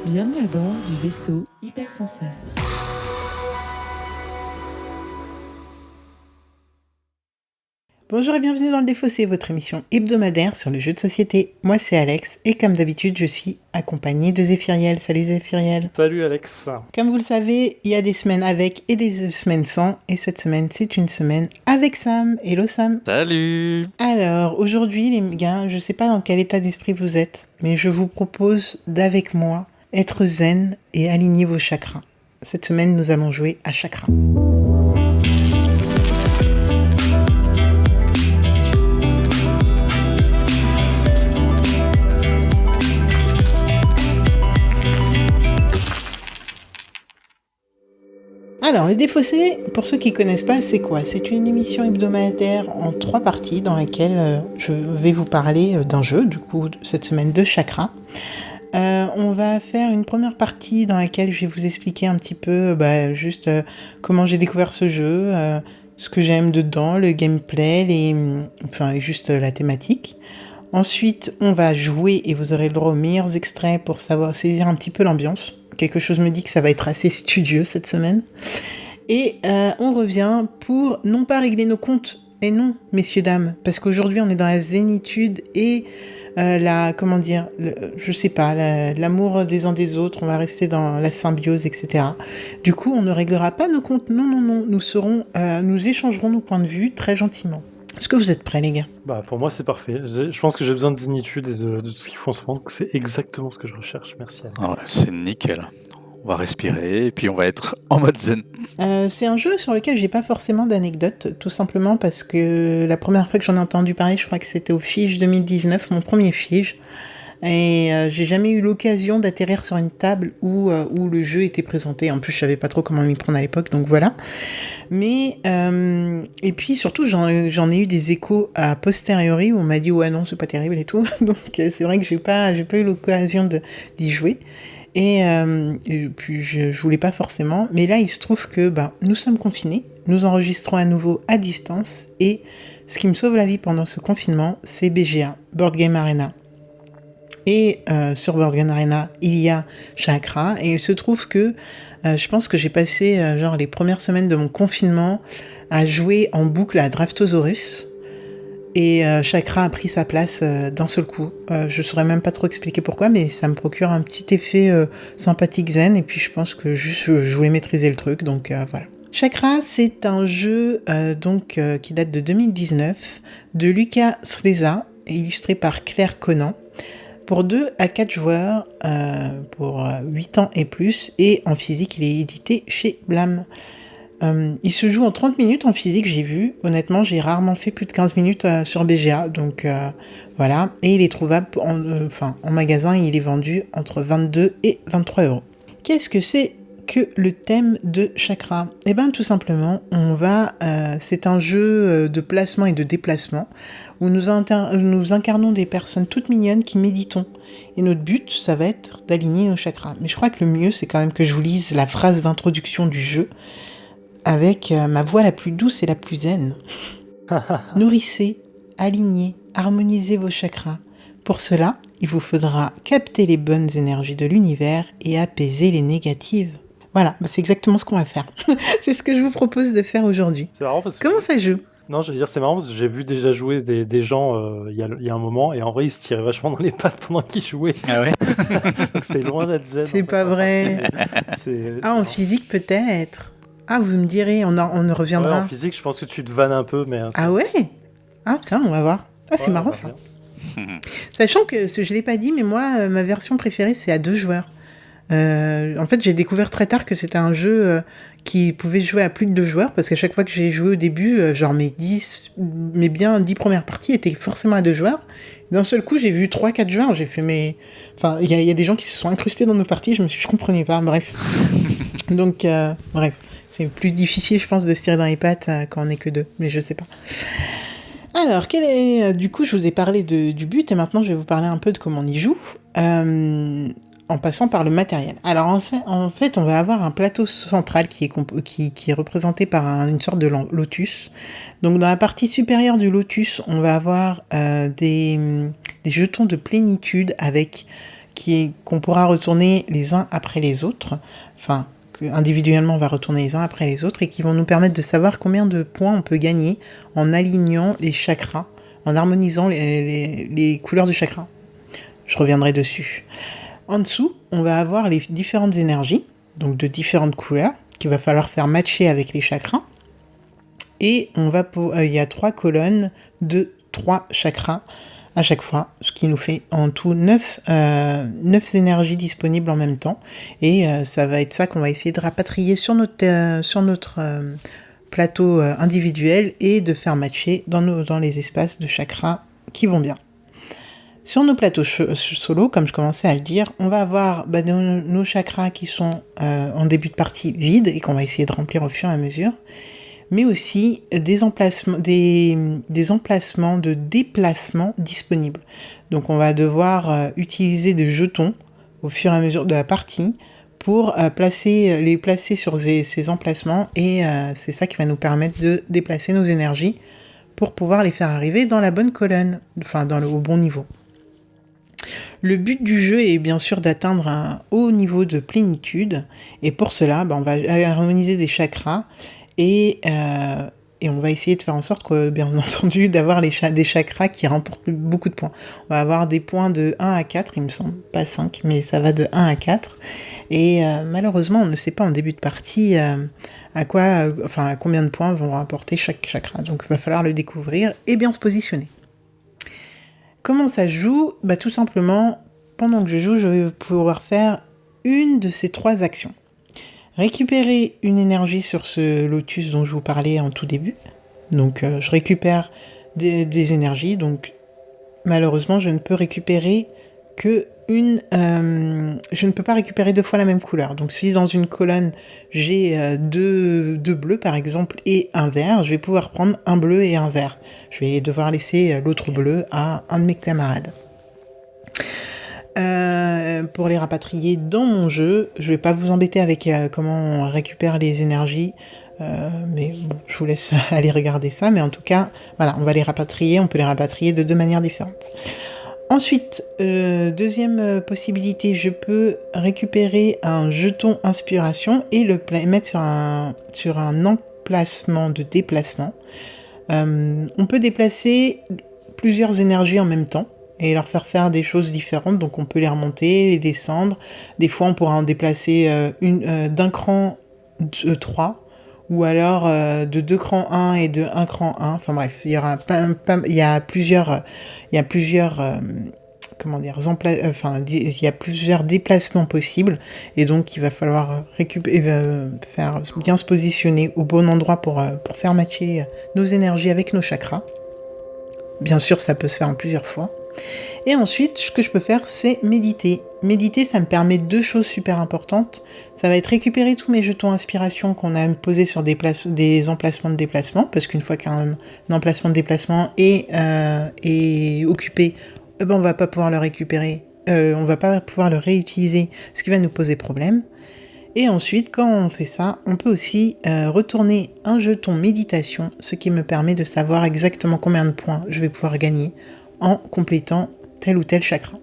Bienvenue à bord du vaisseau Hypersensas. Bonjour et bienvenue dans le Défaussé, votre émission hebdomadaire sur le jeu de société. Moi c'est Alex et comme d'habitude je suis accompagnée de Zéphiriel. Salut Zéphiriel. Salut Alex. Comme vous le savez, il y a des semaines avec et des semaines sans, et cette semaine c'est une semaine avec Sam. Hello Sam. Salut. Alors aujourd'hui les gars, je sais pas dans quel état d'esprit vous êtes, mais je vous propose d'avec moi être zen et aligner vos chakras. Cette semaine nous allons jouer à chakra. Alors, le Défaussé, pour ceux qui ne connaissent pas, c'est quoi ? C'est une émission hebdomadaire en 3 parties dans laquelle je vais vous parler d'un jeu, du coup, cette semaine de chakra. On va faire une première partie dans laquelle je vais vous expliquer un petit peu juste comment j'ai découvert ce jeu, ce que j'aime dedans, le gameplay, juste la thématique. Ensuite, on va jouer et vous aurez le droit aux meilleurs extraits pour savoir saisir un petit peu l'ambiance. Quelque chose me dit que ça va être assez studieux cette semaine. Et on revient pour non pas régler nos comptes, et non, messieurs, dames, parce qu'aujourd'hui on est dans la zénitude et l'amour des uns des autres, on va rester dans la symbiose, etc. Du coup, on ne réglera pas nos comptes, non, nous échangerons nos points de vue très gentiment. Est-ce que vous êtes prêts, les gars ? Pour moi, c'est parfait. Je pense que j'ai besoin de zénitude et de tout ce qu'ils font en ce moment. C'est exactement ce que je recherche. Merci, Alex. Ouais, c'est nickel. On va respirer et puis on va être en mode zen. C'est un jeu sur lequel j'ai pas forcément d'anecdotes, tout simplement parce que la première fois que j'en ai entendu parler, je crois que c'était au Fige 2019, mon premier Fige. Et j'ai jamais eu l'occasion d'atterrir sur une table où le jeu était présenté. En plus, je savais pas trop comment m'y prendre à l'époque, donc voilà. Mais et puis surtout, j'en ai eu des échos a posteriori où on m'a dit ouais non, c'est pas terrible et tout. Donc c'est vrai que j'ai pas eu l'occasion d'y jouer. Et puis je voulais pas forcément. Mais là, il se trouve que nous sommes confinés. Nous enregistrons à nouveau à distance. Et ce qui me sauve la vie pendant ce confinement, c'est BGA, Board Game Arena. Et sur Board Game Arena, il y a Chakra. Et il se trouve que je pense que j'ai passé les premières semaines de mon confinement à jouer en boucle à Draftosaurus. Et Chakra a pris sa place d'un seul coup. Je saurais même pas trop expliquer pourquoi, mais ça me procure un petit effet sympathique zen. Et puis je pense que je voulais maîtriser le truc, donc voilà. Chakra, c'est un jeu qui date de 2019, de Lucas Sleza, illustré par Claire Conan, pour 2 à 4 joueurs, pour 8 ans et plus, et en physique, il est édité chez Blam. Il se joue en 30 minutes en physique, j'ai vu. Honnêtement, j'ai rarement fait plus de 15 minutes sur BGA, donc voilà. Et il est trouvable en magasin, il est vendu entre 22 et 23 euros. Qu'est-ce que c'est que le thème de Chakra ? Eh bien, tout simplement, c'est un jeu de placement et de déplacement où nous incarnons des personnes toutes mignonnes qui méditons. Et notre but, ça va être d'aligner nos chakras. Mais je crois que le mieux, c'est quand même que je vous lise la phrase d'introduction du jeu avec ma voix la plus douce et la plus zen. Nourrissez, alignez, harmonisez vos chakras. Pour cela, il vous faudra capter les bonnes énergies de l'univers et apaiser les négatives. Voilà, c'est exactement ce qu'on va faire. C'est ce que je vous propose de faire aujourd'hui. C'est marrant parce que... Comment ça joue ? Non, je veux dire, c'est marrant parce que j'ai vu déjà jouer des gens il y a un moment et en vrai, ils se tiraient vachement dans les pattes pendant qu'ils jouaient. Ah ouais. Donc c'était loin d'être zen. C'est pas vrai. En physique peut-être. Ah, vous me direz, on reviendra. Ouais, en physique, je pense que tu te vannes un peu, mais... Ah ouais ? Ah putain, on va voir. Ah, c'est marrant ça. Sachant que, je l'ai pas dit, mais moi, ma version préférée, c'est à 2 joueurs. En fait, j'ai découvert très tard que c'était un jeu qui pouvait se jouer à plus de 2 joueurs, parce qu'à chaque fois que j'ai joué au début, mes 10 premières parties étaient forcément à 2 joueurs. D'un seul coup, j'ai vu 3-4 joueurs, j'ai fait il y a des gens qui se sont incrustés dans nos parties, je comprenais pas, bref. Donc, bref. C'est plus difficile, je pense, de se tirer dans les pattes quand on n'est que 2, mais je sais pas. Alors, du coup, je vous ai parlé du but, et maintenant, je vais vous parler un peu de comment on y joue, en passant par le matériel. Alors, en fait, on va avoir un plateau central qui est représenté par une sorte de lotus. Donc, dans la partie supérieure du lotus, on va avoir des jetons de plénitude qu'on pourra retourner les uns après les autres, enfin, individuellement on va retourner les uns après les autres, et qui vont nous permettre de savoir combien de points on peut gagner en alignant les chakras, en harmonisant les couleurs de chakras. Je reviendrai dessus. En dessous, on va avoir les différentes énergies, donc de différentes couleurs, qu'il va falloir faire matcher avec les chakras. Et il y a 3 colonnes de 3 chakras à chaque fois, ce qui nous fait en tout 9 énergies disponibles en même temps. Et ça va être ça qu'on va essayer de rapatrier sur notre plateau individuel et de faire matcher dans les espaces de chakras qui vont bien. Sur nos plateaux solo, comme je commençais à le dire, on va avoir nos chakras qui sont en début de partie vides et qu'on va essayer de remplir au fur et à mesure, mais aussi des emplacements de déplacement disponibles. Donc on va devoir utiliser des jetons au fur et à mesure de la partie pour les placer sur ces emplacements, et c'est ça qui va nous permettre de déplacer nos énergies pour pouvoir les faire arriver dans la bonne colonne, enfin au bon niveau. Le but du jeu est bien sûr d'atteindre un haut niveau de plénitude, et pour cela, on va harmoniser des chakras, et on va essayer de faire en sorte que, bien entendu, d'avoir des chakras qui remportent beaucoup de points. On va avoir des points de 1 à 4, il me semble, pas 5, mais ça va de 1 à 4, et malheureusement, on ne sait pas en début de partie à combien de points vont rapporter chaque chakra, donc il va falloir le découvrir et bien se positionner. Comment ça se joue ? Tout simplement, pendant que je joue, je vais pouvoir faire une de ces 3 actions. Récupérer une énergie sur ce lotus dont je vous parlais en tout début. Donc je récupère des énergies, donc malheureusement je ne peux récupérer je ne peux pas récupérer 2 fois la même couleur. Donc si dans une colonne j'ai 2 bleus par exemple et un vert, je vais pouvoir prendre un bleu et un vert. Je vais devoir laisser l'autre bleu à un de mes camarades. Pour les rapatrier dans mon jeu, je vais pas vous embêter avec comment on récupère les énergies, mais bon, je vous laisse aller regarder ça, mais en tout cas, voilà, on peut les rapatrier de 2 manières différentes. Ensuite, deuxième possibilité, je peux récupérer un jeton inspiration et le mettre sur un emplacement de déplacement. On peut déplacer plusieurs énergies en même temps et leur faire des choses différentes, donc on peut les remonter, les descendre. Des fois, on pourra en déplacer d'un cran 3, ou alors de 2 crans 1 et de 1 cran 1. Enfin bref, il y a plusieurs déplacements possibles, et donc il va falloir faire bien se positionner au bon endroit pour faire matcher nos énergies avec nos chakras. Bien sûr, ça peut se faire en plusieurs fois. Et ensuite, ce que je peux faire, c'est méditer. Méditer, ça me permet 2 choses super importantes. Ça va être récupérer tous mes jetons inspiration qu'on a posés sur des emplacements de déplacement, parce qu'une fois qu'un emplacement de déplacement est occupé, on va pas pouvoir le récupérer, on va pas pouvoir le réutiliser, ce qui va nous poser problème. Et ensuite, quand on fait ça, on peut aussi retourner un jeton méditation, ce qui me permet de savoir exactement combien de points je vais pouvoir gagner en complétant tel ou tel chakra.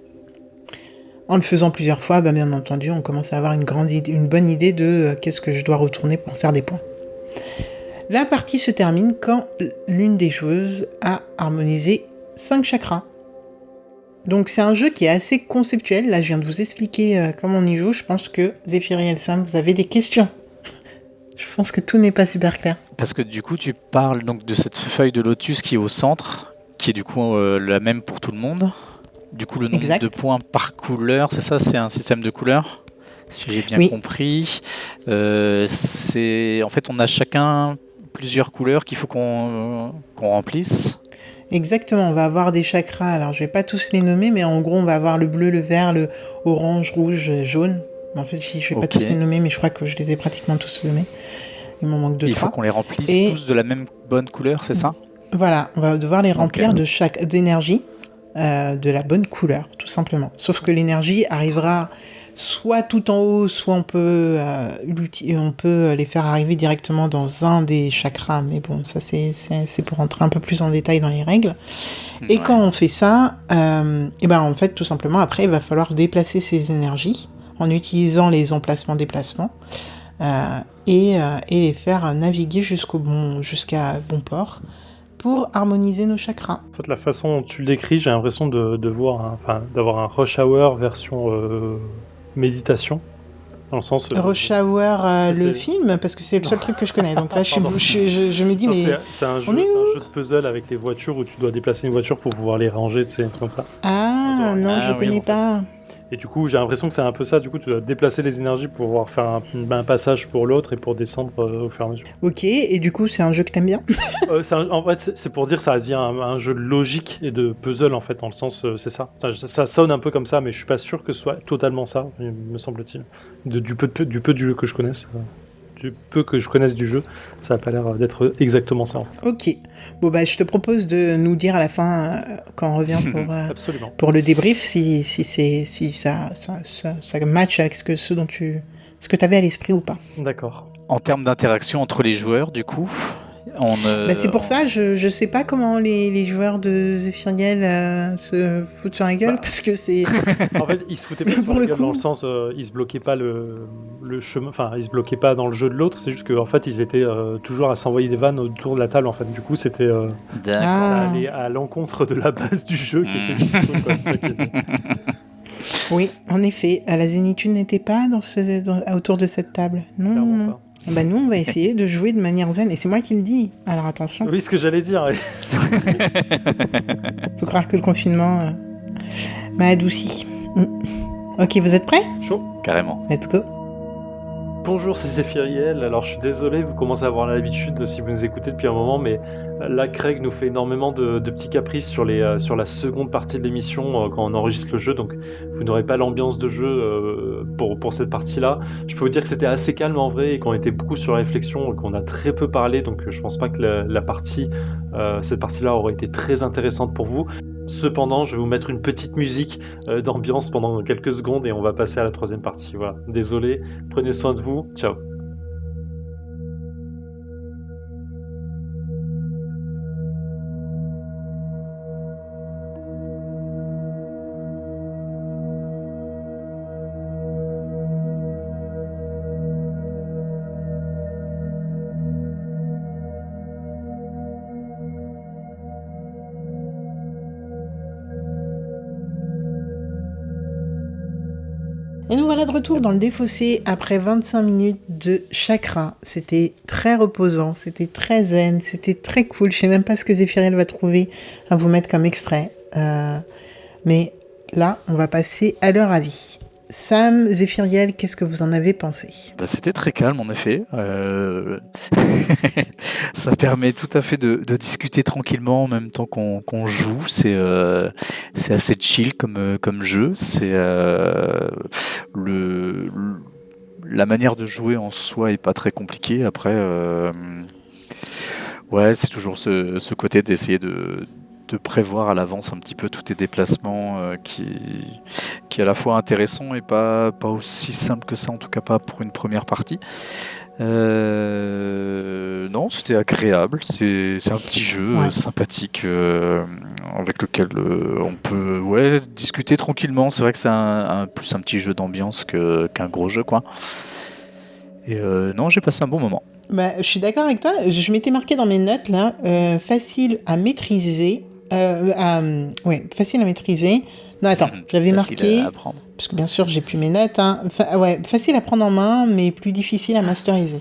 En le faisant plusieurs fois, bien entendu, on commence à avoir une bonne idée de qu'est-ce que je dois retourner pour faire des points. La partie se termine quand l'une des joueuses a harmonisé 5 chakras. Donc c'est un jeu qui est assez conceptuel. Là, je viens de vous expliquer comment on y joue. Je pense que Zéphyr et Elsam, vous avez des questions. Je pense que tout n'est pas super clair. Parce que du coup, tu parles donc de cette feuille de lotus qui est au centre, qui est du coup la même pour tout le monde. Du coup, le nombre de points par couleur, c'est ça, c'est un système de couleurs, si j'ai bien compris. En fait, on a chacun plusieurs couleurs qu'il faut qu'on remplisse. Exactement, on va avoir des chakras, alors je vais pas tous les nommer, mais en gros on va avoir le bleu, le vert, le orange, rouge, jaune. En fait je vais pas tous les nommer, mais je crois que je les ai pratiquement tous nommés. Il m'en manque 2-3. Il faut qu'on les remplisse tous de la même bonne couleur, c'est ça ? Voilà, on va devoir les remplir d'énergie, de la bonne couleur, tout simplement. Sauf que l'énergie arrivera soit tout en haut, soit on peut les faire arriver directement dans un des chakras, mais bon, ça c'est pour rentrer un peu plus en détail dans les règles. Et quand on fait ça, et ben en fait tout simplement après il va falloir déplacer ces énergies en utilisant les emplacements-déplacements et les faire naviguer jusqu'à bon port pour harmoniser nos chakras. En fait, la façon dont tu le décris, j'ai l'impression d'avoir un rush hour version méditation. Dans le sens, Rush Hour, le film, parce que c'est le seul truc que je connais. Donc là, je me dis, mais. C'est un jeu de puzzle avec les voitures où tu dois déplacer une voiture pour pouvoir les ranger, tu sais, un truc comme ça. Ah, non, je connais pas. Et du coup, j'ai l'impression que c'est un peu ça. Du coup, tu dois déplacer les énergies pour pouvoir faire un passage pour l'autre et pour descendre au fur et à mesure. Ok, et du coup, c'est un jeu que t'aimes bien? En fait, c'est pour dire que ça devient un jeu de logique et de puzzle, en fait, dans le sens, c'est ça. Ça sonne un peu comme ça, mais je suis pas sûr que ce soit totalement ça, me semble-t-il. Du peu du jeu que je connaisse. Du peu que je connaisse du jeu, ça n'a pas l'air d'être exactement ça. En fait. Ok. Bon, bah, je te propose de nous dire à la fin, quand on revient pour le débrief, si ça match avec ce que tu avais à l'esprit ou pas. D'accord. En termes d'interaction entre les joueurs, du coup, c'est pour ça, je sais pas comment les joueurs de Zephyriel se foutent sur la gueule, parce que c'est... En fait, ils se foutaient pas sur la gueule dans le sens, ils se bloquaient pas le chemin, enfin, ils se bloquaient pas dans le jeu de l'autre, c'est juste qu'en fait, ils étaient toujours à s'envoyer des vannes autour de la table, en fait. Du coup, c'était... ça allait à l'encontre de la base du jeu qui était distro, quoi. C'est ça qui était... Oui, en effet, la zénitude n'était pas autour de cette table. Non. Pas. Bah nous, on va essayer de jouer de manière zen, et c'est moi qui le dis. Alors attention. Oui, ce que j'allais dire. Ouais. Faut croire que le confinement m'a adouci. Ok, vous êtes prêts? Chaud. Carrément. Let's go. Bonjour, c'est Zephyriel. Alors je suis désolé, vous commencez à avoir l'habitude si vous nous écoutez depuis un moment, mais là Craig nous fait énormément de petits caprices sur la seconde partie de l'émission quand on enregistre le jeu, donc vous n'aurez pas l'ambiance de jeu pour cette partie-là. Je peux vous dire que c'était assez calme en vrai et qu'on était beaucoup sur la réflexion et qu'on a très peu parlé, donc je pense pas que cette partie-là aurait été très intéressante pour vous. Cependant, je vais vous mettre une petite musique d'ambiance pendant quelques secondes et on va passer à la troisième partie. Voilà. Désolé, prenez soin de vous. Ciao. Et nous voilà de retour dans le défaussé après 25 minutes de chakra. C'était très reposant, c'était très zen, c'était très cool. Je sais même pas ce que Zephyriel va trouver à vous mettre comme extrait. Mais là, on va passer à leur avis. Sam, Zephyriel, qu'est-ce que vous en avez pensé? C'était très calme en effet. Ça permet tout à fait de discuter tranquillement en même temps qu'on joue. C'est assez chill comme jeu. C'est la manière de jouer en soi est pas très compliquée. Après, c'est toujours ce côté d'essayer de prévoir à l'avance un petit peu tous tes déplacements qui est à la fois intéressant et pas aussi simple que ça, en tout cas pas pour une première partie. Non, c'était agréable, c'est un petit jeu sympathique avec lequel on peut discuter tranquillement. C'est vrai que c'est plus un petit jeu d'ambiance qu'un gros jeu, quoi. Et non, j'ai passé un bon moment. Je suis d'accord avec toi, je m'étais marqué dans mes notes là, facile à maîtriser. Facile à maîtriser. Non, attends, j'avais marqué, parce que bien sûr j'ai plus mes notes, facile à prendre en main, mais plus difficile à masteriser.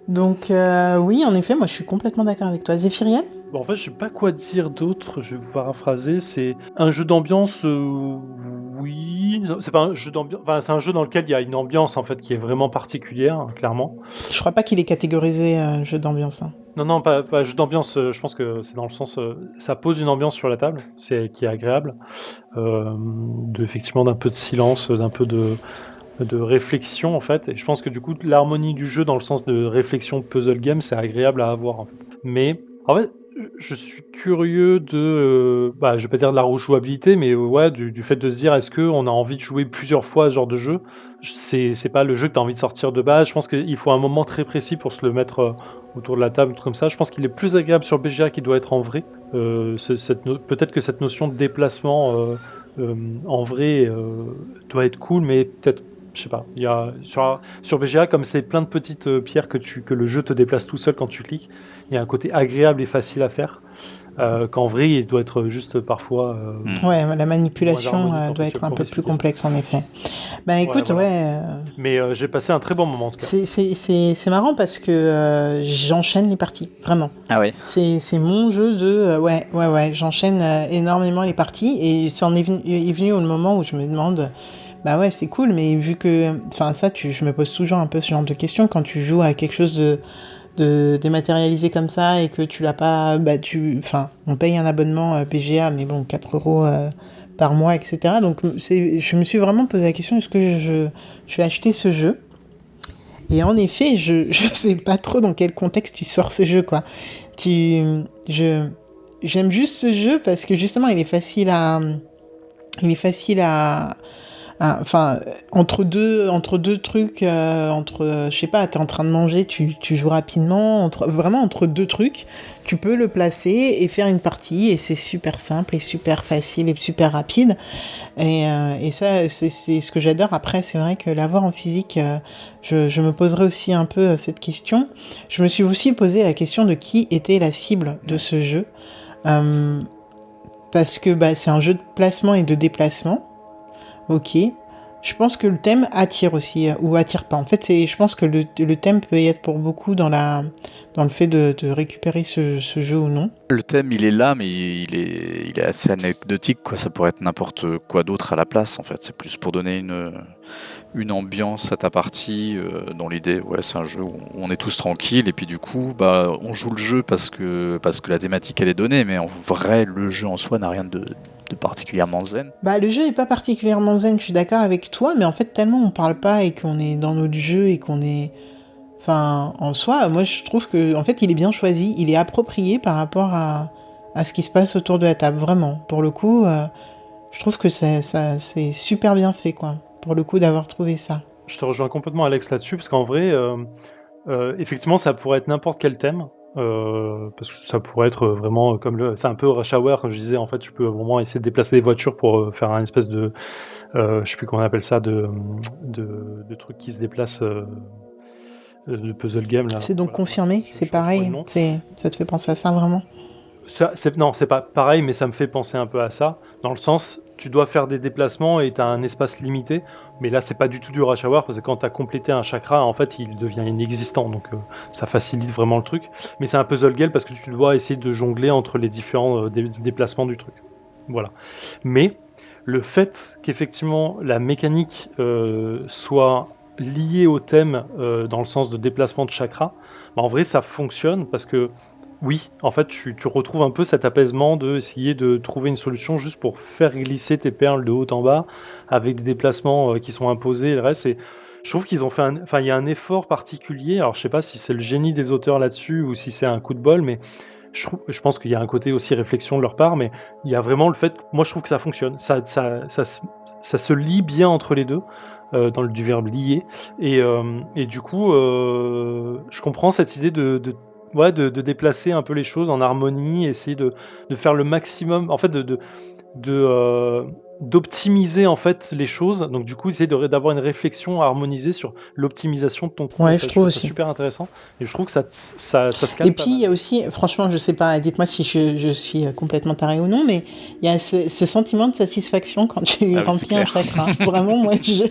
Donc oui, en effet, moi je suis complètement d'accord avec toi. Zephyriel ? Bon, en fait, je sais pas quoi dire d'autre, je vais vous paraphraser, c'est un jeu d'ambiance, oui, c'est pas un jeu d'ambiance, enfin c'est un jeu dans lequel il y a une ambiance en fait qui est vraiment particulière, clairement. Je crois pas qu'il est catégorisé jeu d'ambiance. Non, pas jeu d'ambiance, je pense que c'est dans le sens, ça pose une ambiance sur la table, qui est agréable, effectivement d'un peu de silence, d'un peu de réflexion en fait, et je pense que du coup l'harmonie du jeu dans le sens de réflexion puzzle game, c'est agréable à avoir en fait. Mais en fait, Je suis curieux de, je vais pas dire de la rejouabilité, mais ouais, du fait de se dire, est-ce qu'on a envie de jouer plusieurs fois à ce genre de jeu? C'est pas le jeu que tu as envie de sortir de base. Je pense qu'il faut un moment très précis pour se le mettre autour de la table, tout comme ça. Je pense qu'il est plus agréable sur BGA qu'il doit être en vrai. Peut-être que cette notion de déplacement en vrai doit être cool, mais peut-être, je sais pas. Il y a, sur BGA, comme c'est plein de petites pierres que le jeu te déplace tout seul quand tu cliques, il y a un côté agréable et facile à faire, qu'en vrai, il doit être juste parfois... Ouais, la manipulation doit être un peu plus complexe, en effet. Bah écoute, Mais j'ai passé un très bon moment, en tout cas. C'est marrant parce que j'enchaîne les parties, vraiment. Ah ouais. C'est mon jeu de... ouais, j'enchaîne énormément les parties, et ça en est venu au moment où je me demande... Bah ouais, c'est cool, mais vu que... Enfin, ça, je me pose toujours un peu ce genre de questions quand tu joues à quelque chose de dématérialisé comme ça et que tu l'as pas... Enfin, on paye un abonnement PGA, mais bon, 4 € par mois, etc. Donc, je me suis vraiment posé la question, est-ce que je vais acheter ce jeu ? Et en effet, je sais pas trop dans quel contexte tu sors ce jeu, quoi. J'aime juste ce jeu parce que, justement, il est facile à... Enfin, entre deux trucs, je sais pas, t'es en train de manger, tu joues rapidement, vraiment entre deux trucs, tu peux le placer et faire une partie, et c'est super simple et super facile et super rapide. Et ça, c'est ce que j'adore. Après, c'est vrai que l'avoir en physique, je me poserai aussi un peu cette question. Je me suis aussi posé la question de qui était la cible de ce jeu. Parce que c'est un jeu de placement et de déplacement. Ok. Je pense que le thème attire aussi, ou attire pas. En fait, je pense que le thème peut y être pour beaucoup dans le fait de récupérer ce jeu ou non. Le thème, il est là, mais il est assez anecdotique, quoi. Ça pourrait être n'importe quoi d'autre à la place, en fait. C'est plus pour donner une ambiance à ta partie, dans l'idée, ouais, c'est un jeu où on est tous tranquilles, et puis du coup, on joue le jeu parce que la thématique, elle est donnée, mais en vrai, le jeu en soi n'a rien de particulièrement zen. Le jeu est pas particulièrement zen, je suis d'accord avec toi, mais en fait, tellement on parle pas et qu'on est dans notre jeu et qu'on est... Enfin, en soi, moi, je trouve que, en fait, il est bien choisi, il est approprié par rapport à ce qui se passe autour de la table, vraiment. Pour le coup, je trouve que c'est super bien fait, quoi, pour le coup, d'avoir trouvé ça. Je te rejoins complètement, Alex, là-dessus, parce qu'en vrai, effectivement, ça pourrait être n'importe quel thème. Parce que ça pourrait être vraiment comme c'est un peu Rush Hour, comme je disais. En fait, tu peux vraiment essayer de déplacer des voitures pour faire un espèce de, je sais plus comment on appelle ça, de trucs qui se déplacent, de puzzle game là. C'est donc confirmé, c'est pareil. Ça te fait penser à ça vraiment? Non, c'est pas pareil, mais ça me fait penser un peu à ça, dans le sens, tu dois faire des déplacements et tu as un espace limité, mais là c'est pas du tout du Rush Hour, parce que quand tu as complété un chakra, en fait il devient inexistant, donc ça facilite vraiment le truc, mais c'est un puzzle game parce que tu dois essayer de jongler entre les différents déplacements du truc. Voilà. Mais le fait qu'effectivement la mécanique soit liée au thème dans le sens de déplacement de chakra, en vrai ça fonctionne parce que oui, en fait, tu retrouves un peu cet apaisement de essayer de trouver une solution juste pour faire glisser tes perles de haut en bas avec des déplacements qui sont imposés et le reste. Je trouve qu'ils ont fait il y a un effort particulier. Alors, je sais pas si c'est le génie des auteurs là-dessus ou si c'est un coup de bol, mais je pense qu'il y a un côté aussi réflexion de leur part, mais il y a vraiment le fait. Moi, je trouve que ça fonctionne. Ça se lie bien entre les deux. Du verbe lier. Et du coup, je comprends cette idée de déplacer un peu les choses en harmonie, essayer de faire le maximum, en fait, d'optimiser en fait les choses. Donc du coup, essayer d'avoir une réflexion harmonisée sur l'optimisation de ton coup. Ouais, je trouve aussi. C'est super intéressant. Et je trouve que ça se calme. Et puis il y a aussi, franchement, je sais pas, dites-moi si je suis complètement taré ou non, mais il y a ce sentiment de satisfaction quand tu remplis un chakra. Vraiment, moi je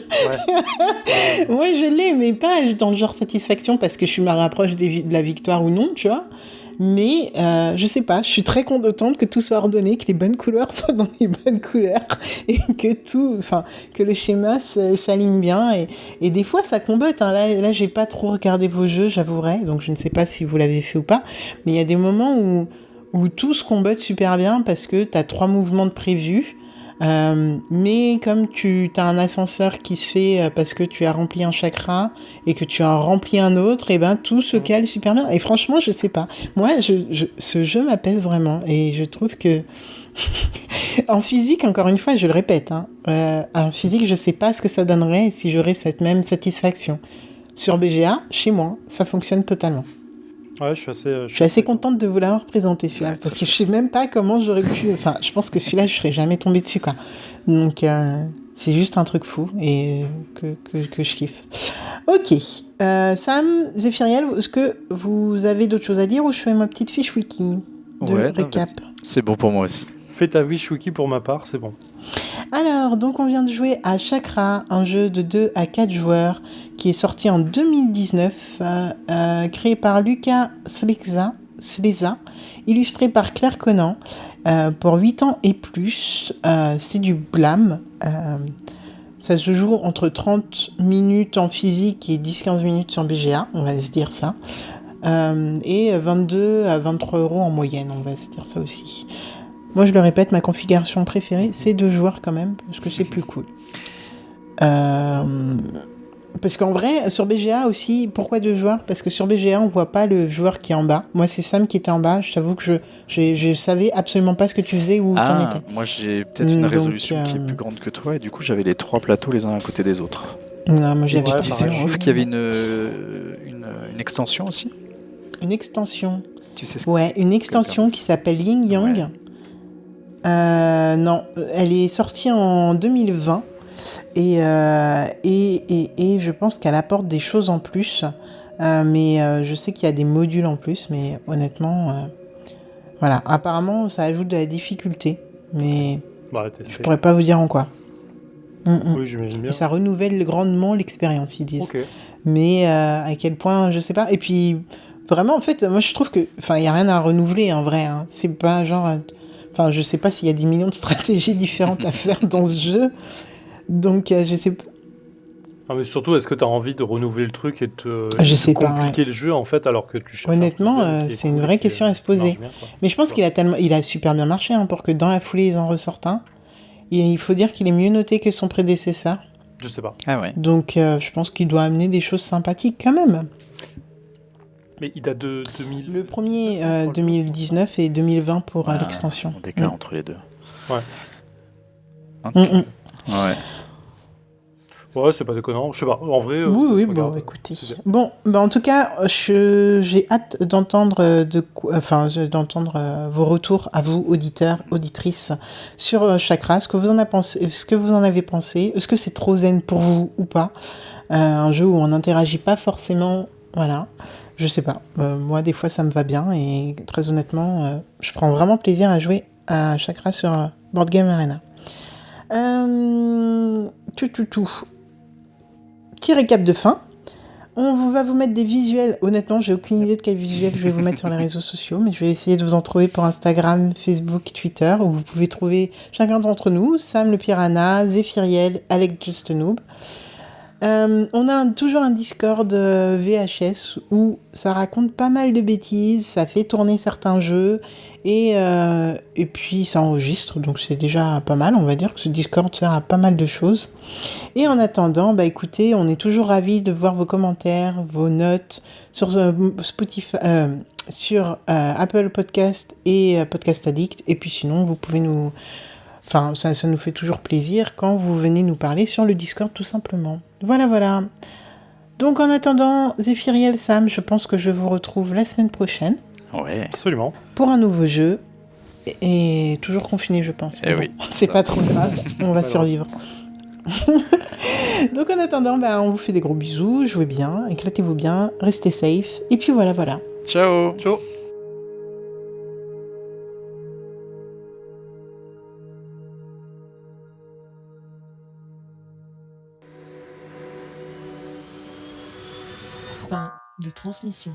l'ai, mais pas dans le genre satisfaction parce que je me rapproche de la victoire ou non, tu vois. Mais je sais pas, je suis très contente que tout soit ordonné, que les bonnes couleurs soient dans les bonnes couleurs et que le schéma s'aligne bien. Et des fois, ça combotte. Hein. Là, j'ai pas trop regardé vos jeux, j'avouerai, donc je ne sais pas si vous l'avez fait ou pas. Mais il y a des moments où tout se combotte super bien parce que t'as 3 mouvements de prévus. Mais comme tu as un ascenseur qui se fait parce que tu as rempli un chakra et que tu en remplis un autre, et ben tout se cale super bien. Et franchement, je sais pas. Moi, ce jeu m'apaise vraiment et je trouve que en physique, encore une fois, je le répète, en physique, je sais pas ce que ça donnerait si j'aurais cette même satisfaction. Sur BGA, chez moi, ça fonctionne totalement. Ouais, je suis assez contente de vous l'avoir présenté celui-là, parce que je sais même pas comment j'aurais pu. Enfin, je pense que celui-là, je serais jamais tombée dessus, quoi. Donc, c'est juste un truc fou et que je kiffe. Ok. Sam, Zéphiriel, est-ce que vous avez d'autres choses à dire ou je fais ma petite fiche wiki de récap? C'est bon pour moi aussi. Fais ta fiche wiki pour ma part, c'est bon. Alors, donc on vient de jouer à Chakra, un jeu de 2 à 4 joueurs qui est sorti en 2019, créé par Lucas Sleza, illustré par Claire Conan, pour 8 ans et plus. C'est du Blam. Ça se joue entre 30 minutes en physique et 10-15 minutes sur BGA, on va se dire ça. Et 22 à 23 € en moyenne, on va se dire ça aussi. Moi, je le répète, ma configuration préférée, c'est 2 joueurs quand même, parce que c'est plus cool. Parce qu'en vrai, sur BGA aussi, pourquoi 2 joueurs ? Parce que sur BGA, on voit pas le joueur qui est en bas. Moi, c'est Sam qui était en bas. Je t'avoue que je savais absolument pas ce que tu faisais ou où t'en étais. Moi, j'ai peut-être une résolution qui est plus grande que toi, et du coup, j'avais les 3 plateaux les uns à côté des autres. Non, moi, et tu disais en off qu'il y avait une extension aussi ? Une extension. Tu sais ce Ouais, une extension qui s'appelle Yin Yang. Ouais. Non, elle est sortie en 2020 et je pense qu'elle apporte des choses en plus, mais je sais qu'il y a des modules en plus, mais honnêtement, voilà, apparemment ça ajoute de la difficulté, mais je pourrais pas vous dire en quoi. Oui, j'imagine bien. Et ça renouvelle grandement l'expérience, ils disent. Okay. Mais à quel point, je sais pas. Et puis vraiment, en fait, moi je trouve que, enfin, il y a rien à renouveler en vrai. Hein. C'est pas genre. Enfin, je sais pas s'il y a 10 millions de stratégies différentes à faire dans ce jeu. Donc, je sais pas. Ah, mais surtout, est-ce que tu as envie de renouveler le truc et de compliquer le jeu, en fait, alors que tu cherches. Honnêtement, c'est une vraie question à se poser. Bien, mais je pense qu'il a super bien marché, hein, pour que dans la foulée, ils en ressortent un. Et il faut dire qu'il est mieux noté que son prédécesseur. Je sais pas. Ah ouais. Donc, je pense qu'il doit amener des choses sympathiques quand même. Mais il date de 2000. Le premier 2019 et 2020 pour l'extension. On décale entre les deux. Ouais. Okay. Ouais. Ouais, c'est pas déconnant. Je sais pas. En vrai. Oui, bon, écoutez. Bon, en tout cas, j'ai hâte d'entendre vos retours à vous, auditeurs, auditrices, sur Chakra. Ce que vous en avez pensé. Est-ce que c'est trop zen pour vous ou pas ? Un jeu où on n'interagit pas forcément. Voilà. Je sais pas. Moi, des fois, ça me va bien et très honnêtement, je prends vraiment plaisir à jouer à Chakra sur Board Game Arena. Petit récap de fin. On va vous mettre des visuels. Honnêtement, j'ai aucune idée de quel visuel je vais vous mettre sur les réseaux sociaux, mais je vais essayer de vous en trouver pour Instagram, Facebook, Twitter, où vous pouvez trouver chacun d'entre nous, Sam le Piranha, Zéphiriel, Alex Just Noob. On a toujours un Discord VHS où ça raconte pas mal de bêtises, ça fait tourner certains jeux et puis ça enregistre, donc c'est déjà pas mal, on va dire que ce Discord sert à pas mal de choses. Et en attendant, écoutez, on est toujours ravis de voir vos commentaires, vos notes sur Spotify, sur Apple Podcast et Podcast Addict, et puis sinon vous pouvez nous... Enfin, ça nous fait toujours plaisir quand vous venez nous parler sur le Discord, tout simplement. Voilà. Donc, en attendant, Zéphiriel, Sam, je pense que je vous retrouve la semaine prochaine. Ouais. Absolument. Pour un nouveau jeu. Et toujours confiné, je pense. Eh oui. C'est pas trop grave, on va survivre. Donc, en attendant, on vous fait des gros bisous. Jouez bien, éclatez-vous bien, restez safe. Et puis voilà. Ciao. Ciao. Fin de transmission.